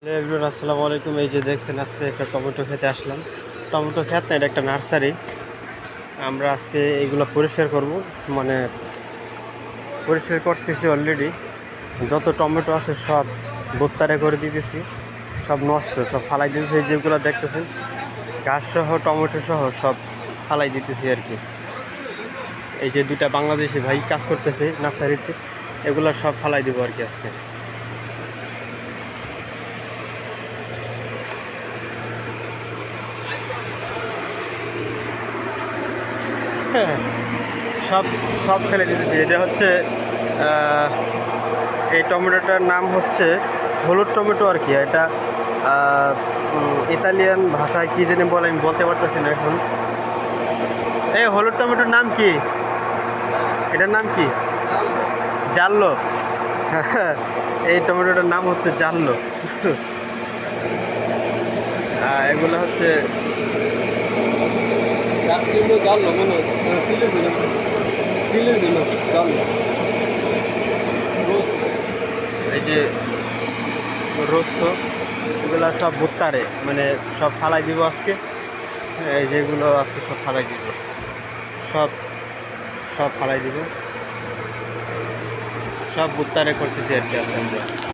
Hello everyone, আসসালামু আলাইকুম। এই যে দেখছেন, আজকে একটা টমেটো খেতে আসলাম। টমেটো খেত না, এটা একটা নার্সারি। আমরা আজকে এইগুলো পরিষ্কার করব, মানে পরিষ্কার করতেছি অলরেডি। যত টমেটো আছে সব বোত্তারে করে দিতেছি, সব নষ্ট, সব ফালাই দিতেছি। এই যেগুলো দেখতেছেন গাছ সহ টমেটো সহ সব ফালাই দিতেছি আর কি। এই যে দুইটা বাংলাদেশি ভাই কাজ করতেছে নার্সারিতে, এগুলো সব ফালাই দিব আর কি আজকে। সব সব ফেলে দিতেছি। এটা হচ্ছে এই টমেটোটার নাম হচ্ছে হলুদ টমেটো আর কি। এটা ইতালিয়ান ভাষায় কী জানি বলে, আমি বলতে পারতেছি না এখন। এই হলুদ টমেটোর নাম কি? এটার নাম কি? জাল্লো। এই টমেটোটার নাম হচ্ছে জাল্লো। এগুলো হচ্ছে জানলো মনে হচ্ছে ছিলের জন্য জানলো। এই যে রস্য, এগুলো সব ভুত্তারে, মানে সব ফালাই দিব আজকে। এই যেগুলো আছে সব ফালাই দিব, সব সব ফালাই দিব, সব ভুত্তারে করতেছি আর কি আজকে আমরা।